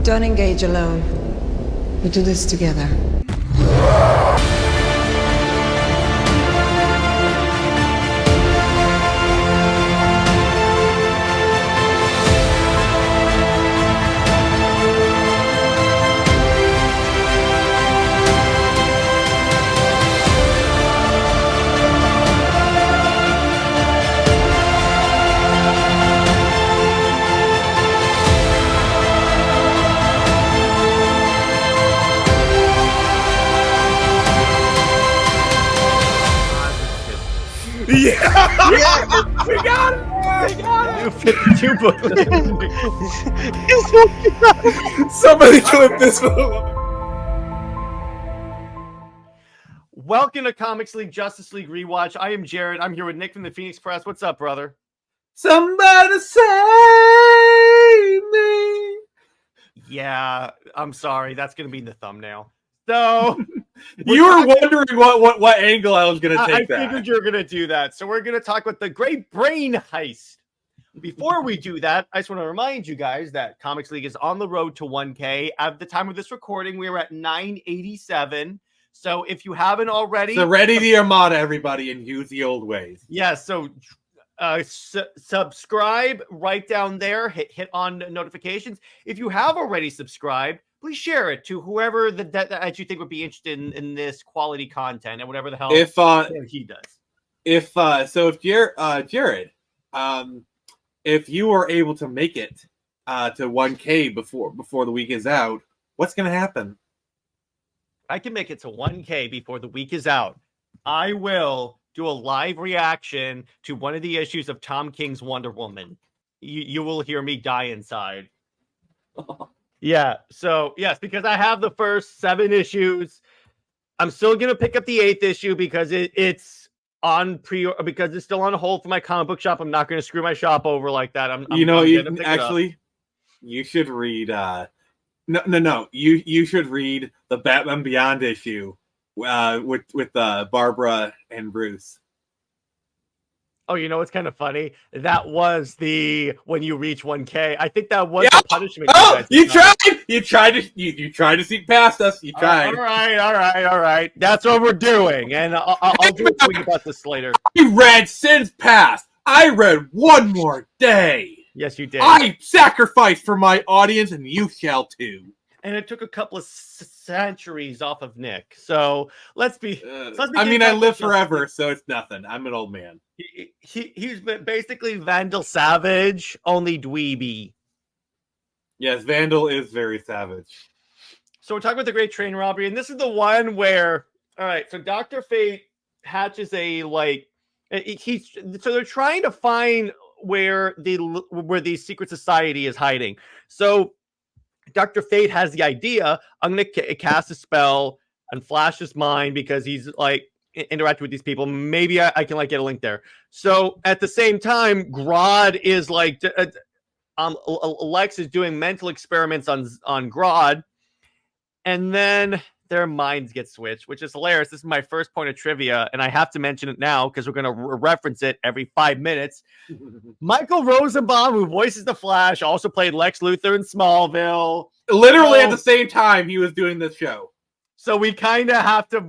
Don't engage alone. We do this together. Yeah! We got it! We got it! New 52 booklet. Somebody clip this. Welcome to Comics League Justice League Rewatch. I am Jared. I'm here with Nick from the Phoenix Press. What's up, brother? Somebody save me. Yeah, I'm sorry. That's going to be in the thumbnail. So you were wondering what angle I was going to take. I figured you were going to do that. So we're going to talk about the Great Brain Heist. Before we do that, I just want to remind you guys that Comics League is on the road to 1K. At the time of this recording, we are at 987. So if you haven't already... So ready the Armada, everybody, and use the old ways. Yeah, so subscribe right down there. Hit on notifications. If you have already subscribed, please share it to whoever that you think would be interested in this quality content and whatever the hell he does. If Jared, if you are able to make it to 1K before the week is out, what's going to happen? I can make it to 1K before the week is out. I will do a live reaction to one of the issues of Tom King's Wonder Woman. You will hear me die inside. Yeah, so yes, because I have the first 7 issues. I'm still gonna pick up the 8th issue because it's on because it's still on hold for my comic book shop. I'm not gonna screw my shop over like that. You should read. No. You should read the Batman Beyond issue with Barbara and Bruce. Oh, you know what's kind of funny? That was the when you reach 1K. I think that was the punishment. Oh, you tried to sneak past us. You tried. All right. That's what we're doing, and I'll do a tweet about this later. I read Sins Past. I read One More Day. Yes, you did. I sacrificed for my audience, and you shall too. And it took a couple of centuries off of Nick. So let's be. I live forever, so it's nothing. I'm an old man. He's basically Vandal Savage, only dweeby. Yes, Vandal is very savage. So we're talking about the Great Train Robbery, and this is the one where, all right, so Dr. Fate hatches so they're trying to find where the secret society is hiding. So Dr. Fate has the idea, I'm going to cast a spell on Flash's mind because he's like interacting with these people. Maybe I can get a link there. So at the same time, Grodd is Lex is doing mental experiments on Grodd, and then their minds get switched, which is hilarious. This is my first point of trivia, and I have to mention it now because we're going to reference it every 5 minutes. Michael Rosenbaum, who voices the Flash, also played Lex Luthor in Smallville. Literally at the same time he was doing this show. So we kind of have to.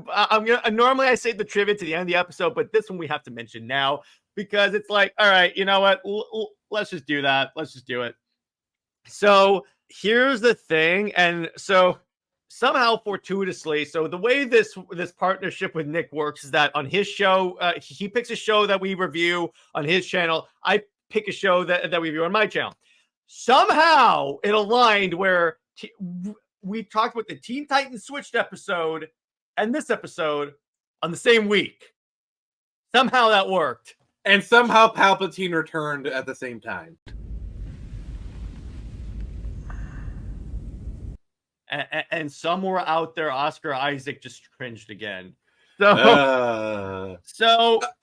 Normally I say the trivia to the end of the episode, but this one we have to mention now because it's like, all right, you know what? Let's just do that. Let's just do it. So here's the thing, and so. Somehow, fortuitously, so the way this partnership with Nick works is that on his show, he picks a show that we review on his channel. I pick a show that we review on my channel. Somehow, it aligned where we talked about the Teen Titans Switched episode and this episode on the same week. Somehow that worked. And somehow Palpatine returned at the same time. And somewhere out there, Oscar Isaac just cringed again. So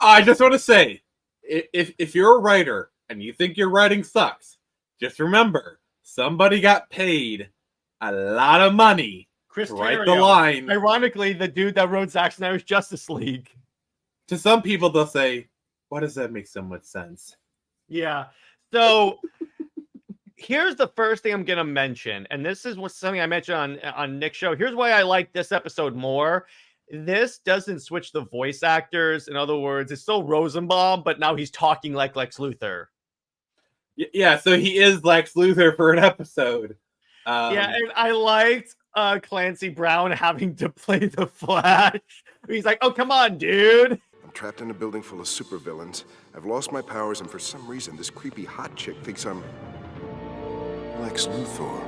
I just want to say, if you're a writer and you think your writing sucks, just remember somebody got paid a lot of money Chris to write Terrio, the line. Ironically, the dude that wrote Zack Snyder's Justice League. To some people, they'll say, "Why does that make so much sense?" Yeah. So here's the first thing I'm gonna mention, and this is something I mentioned on Nick's show. Here's why I like this episode more. This doesn't switch the voice actors. In other words, it's still Rosenbaum, but now he's talking like Lex Luthor. Yeah, so he is Lex Luthor for an episode. Yeah, and I liked Clancy Brown having to play the Flash. He's like, "Oh, come on, dude." I'm trapped in a building full of supervillains. I've lost my powers, and for some reason, this creepy hot chick thinks I'm Lex Luthor.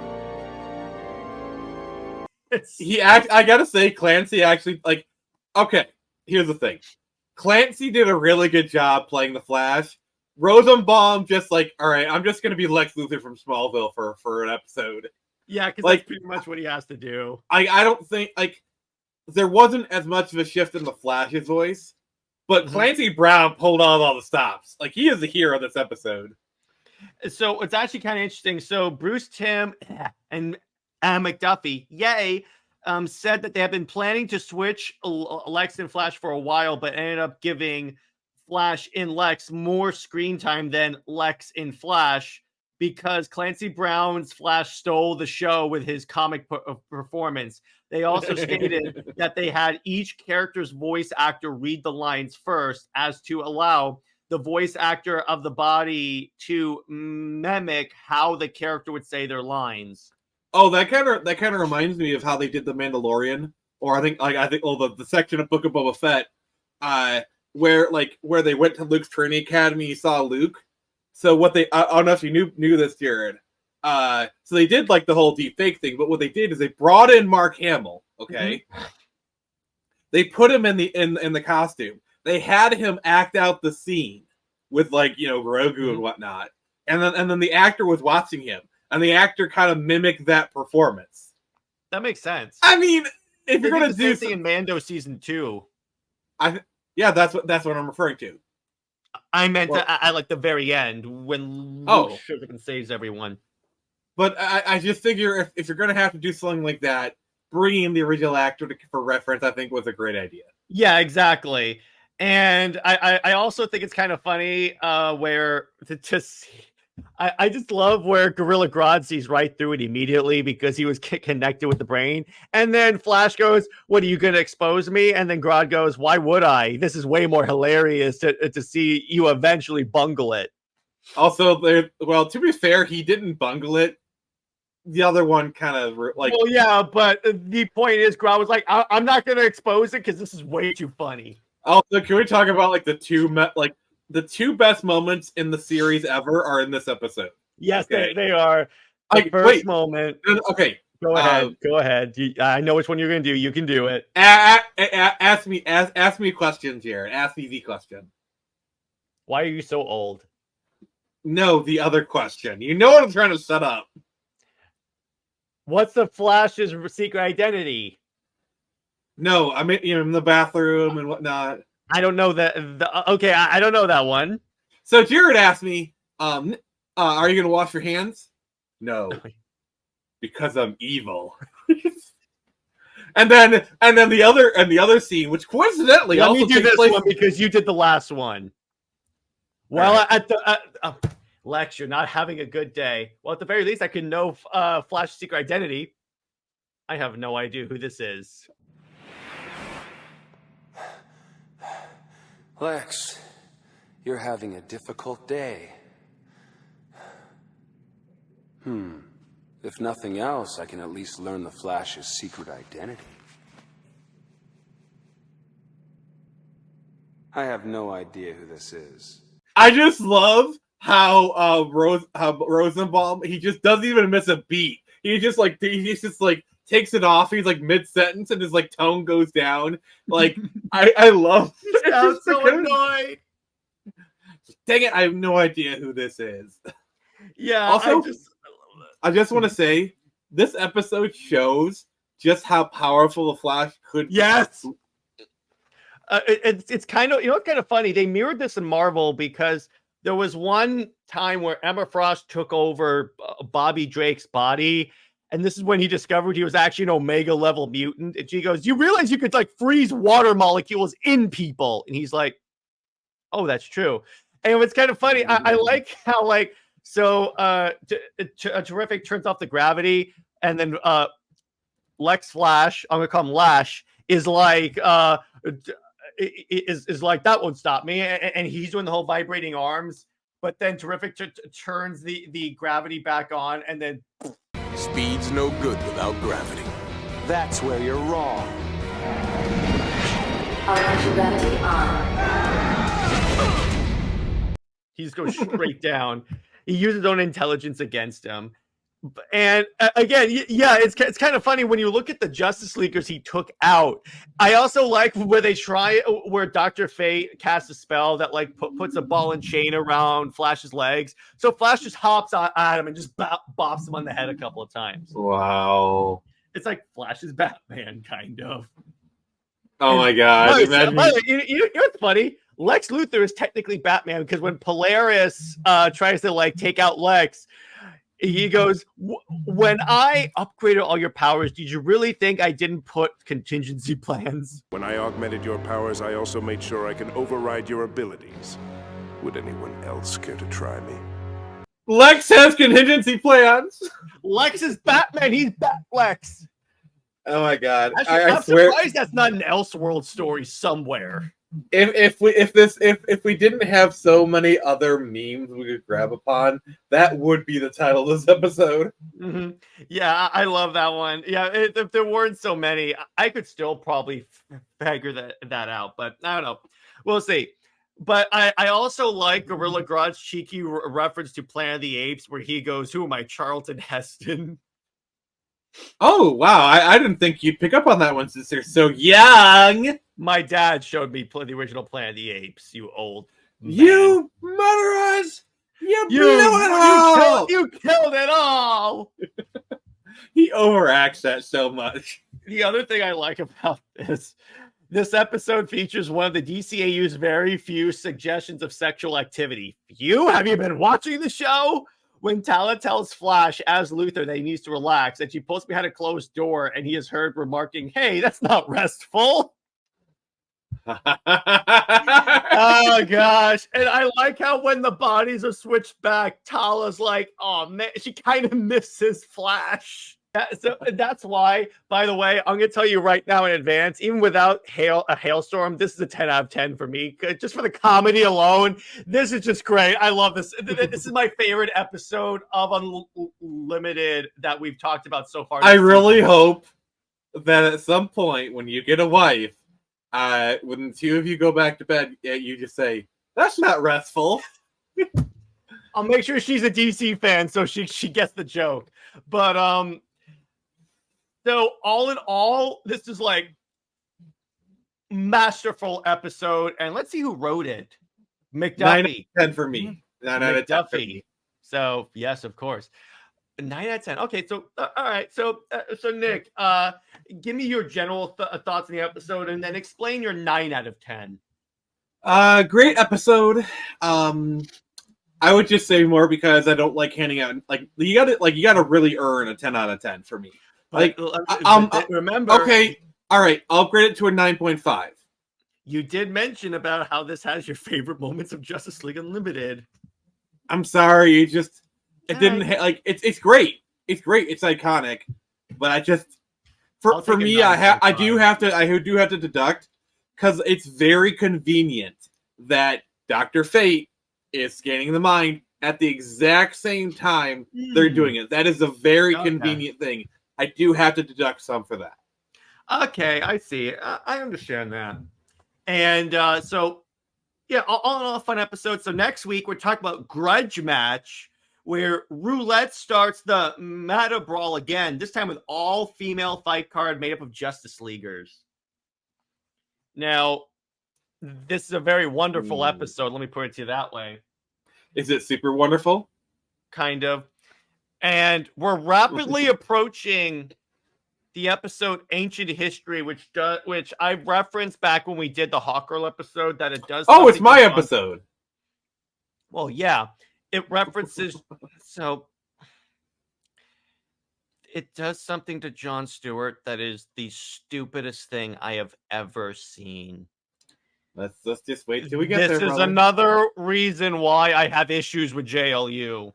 I gotta say, Clancy actually, like, okay, here's the thing. Clancy did a really good job playing the Flash. Rosenbaum just like, all right, I'm just gonna be Lex Luthor from Smallville for an episode. Yeah, because like, that's pretty much what he has to do. I don't think, like, there wasn't as much of a shift in the Flash's voice, but Clancy Brown pulled out all the stops. Like, he is the hero of this episode. So it's actually kind of interesting. So Bruce Timm and McDuffie, yay, said that they have been planning to switch Lex and Flash for a while, but ended up giving Flash in Lex more screen time than Lex in Flash because Clancy Brown's Flash stole the show with his comic performance. They also stated that they had each character's voice actor read the lines first as to allow the voice actor of the body to mimic how the character would say their lines. Oh, that kind of reminds me of how they did the Mandalorian, or I think the section of Book of Boba Fett, where they went to Luke's training academy, you saw Luke. So what I don't know if you knew this, Jared. So they did like the whole deep fake thing, but what they did is they brought in Mark Hamill. Okay, they put him in the costume. They had him act out the scene with Grogu and whatnot, and then the actor was watching him, and the actor kind of mimicked that performance. That makes sense. I mean, if you're gonna do something in Mando season 2, that's what I'm referring to. I meant at like the very end when Luke shows up and saves everyone. But I just figure if you're gonna have to do something like that, bringing in the original actor for reference, I think was a great idea. Yeah, exactly. And I also think it's kind of funny where I just love where Gorilla Grodd sees right through it immediately because he was connected with the brain. And then Flash goes, "What, are you going to expose me?" And then Grodd goes, "Why would I? This is way more hilarious to see you eventually bungle it." Also, to be fair, he didn't bungle it. The other one kind of like... Well, yeah, but the point is Grodd was like, "I'm not going to expose it because this is way too funny." Also, can we talk about like the two best moments in the series ever are in this episode? Yes, okay. they are. The first moment. Okay. Go ahead. Go ahead. I know which one you're going to do. You can do it. Ask me a question, Jared. Ask me the question. Why are you so old? No, the other question. You know what I'm trying to set up. What's the Flash's secret identity? No, I mean, in the bathroom and whatnot. I don't know that. Okay, I don't know that one. So Jared asked me, "Are you going to wash your hands?" No, because I'm evil. and then the other scene, which coincidentally let also me do takes this place... one because you did the last one. Well, at the Lex, you're not having a good day. Well, at the very least, I can know Flash's secret identity. I have no idea who this is. Lex, you're having a difficult day. If nothing else, I can at least learn the Flash's secret identity. I have no idea who this is. I just love how Rosenbaum, he just doesn't even miss a beat. He just takes it off. He's like mid-sentence and his like tone goes down. Like I love it. I'm so annoyed. Dang it, I have no idea who this is. Yeah. Also, I just want to say this episode shows just how powerful the Flash could be. Yes. It's kind of, it's kind of funny. They mirrored this in Marvel because there was one time where Emma Frost took over Bobby Drake's body. And this is when he discovered he was actually an Omega level mutant. And she goes, "You realize you could like freeze water molecules in people?" And he's like, "Oh, that's true." And it's kind of funny. I like how like So Terrific turns off the gravity, and then Lex Flash, I'm gonna call him Lash, is like is like, that won't stop me, and he's doing the whole vibrating arms. But then Terrific turns the gravity back on, and then Speed's no good without gravity. That's where you're wrong. Gravity on. he just goes straight down. He uses his own intelligence against him. And again, yeah, it's kind of funny when you look at the Justice Leaguers he took out. I also like where Dr. Fate casts a spell that like puts a ball and chain around Flash's legs. So Flash just hops at him and just bops him on the head a couple of times. Wow. It's like Flash's Batman, kind of. Oh my god. You know what's funny? Lex Luthor is technically Batman because when Polaris tries to like take out Lex, he goes, when I upgraded all your powers, did you really think I didn't put contingency plans? When I augmented your powers, I also made sure I can override your abilities. Would anyone else care to try me? Lex has contingency plans. Lex is Batman. He's Batflex. Oh my god! I'm surprised that's not an Elseworld story somewhere. If we didn't have so many other memes we could grab upon, that would be the title of this episode. Mm-hmm. Yeah, I love that one. Yeah, if there weren't so many, I could still probably figure that out. But I don't know. We'll see. But I also like Gorilla Grodd's cheeky reference to Planet of the Apes, where he goes, "Who am I, Charlton Heston?" Oh wow! I didn't think you'd pick up on that one since they're so young. My dad showed me the original Planet of the Apes. You old man. You murderers! You blew it all! You killed it all! He overacts that so much. The other thing I like about this episode features one of the DCAU's very few suggestions of sexual activity. Have you been watching the show? When Tala tells Flash as Luthor that he needs to relax, and she pulls behind a closed door, and he is heard remarking, "Hey, that's not restful." Oh gosh. And I like how when the bodies are switched back, Tala's like, oh man, she kind of misses Flash. So that's why, by the way, I'm gonna tell you right now in advance, even without a hailstorm, this is a 10 out of 10 for me. Just for the comedy alone, this is just great. I love this. This is my favorite episode of Unlimited that we've talked about so far. I really hope that at some point when you get a wife, when the two of you go back to bed, you just say, "That's not restful." I'll make sure she's a DC fan so she gets the joke. But so all in all, this is like masterful episode. And let's see who wrote it. McDuffie. 9 out of 10 for me. 9 out of 10 for me. So yes, of course. 9 out of 10. Okay, so all right. So Nick, give me your general thoughts on the episode, and then explain your 9 out of 10. Great episode. I would just say more because I don't like handing out. Like you gotta really earn a 10 out of 10 for me. Like remember. Okay, all right. I'll grade it to a 9.5. You did mention about how this has your favorite moments of Justice League Unlimited. I'm sorry, it didn't like it's great. It's great. It's iconic. But I just for me, I do have to deduct because it's very convenient that Dr. Fate is scanning the mind at the exact same time they're doing it. That is a very convenient thing. I do have to deduct some for that. Okay, I see. I understand that. And so, yeah, all in all, a fun episode. So next week, we're talking about Grudge Match, where Roulette starts the meta brawl again, this time with all female fight card made up of Justice Leaguers. Now, this is a very wonderful episode. Let me put it to you that way. Is it super wonderful? Kind of. And we're rapidly approaching the episode Ancient History, which I referenced back when we did the Hawkgirl episode, that it does. Oh, it's my episode. Well, yeah, it references. So it does something to Jon Stewart that is the stupidest thing I have ever seen. Let's just wait till we get there. This is another reason why I have issues with JLU.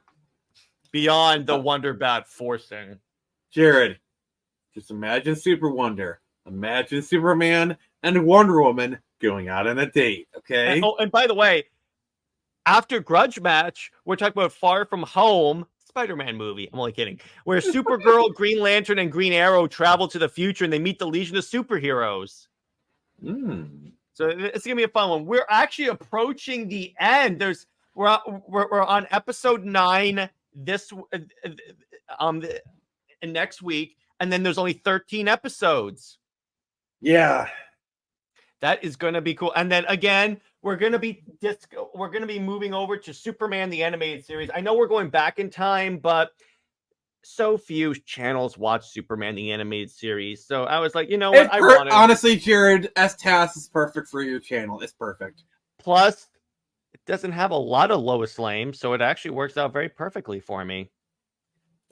beyond the Wonder Bat forcing. Jared, just imagine Super Wonder. Imagine Superman and Wonder Woman going out on a date, okay? And by the way, after Grudge Match, we're talking about Far From Home, Spider-Man movie. I'm only kidding. Where Supergirl, Green Lantern, and Green Arrow travel to the future and they meet the Legion of Superheroes. So it's gonna be a fun one. We're actually approaching the end. We're on episode 9 next week, and then there's only 13 episodes. Yeah. That is going to be cool. And then again, we're going to be moving over to Superman the Animated Series. I know we're going back in time, but so few channels watch Superman the Animated Series. So I was like, you know what? Honestly, Jared, S-TAS is perfect for your channel. It's perfect. Plus, it doesn't have a lot of Lois Lane, so it actually works out very perfectly for me.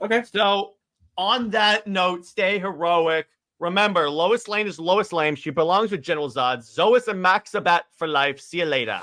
Okay. So on that note, stay heroic. Remember, Lois Lane is Lois Lane. She belongs with General Zod. Zoe is a Maxabat for life. See you later.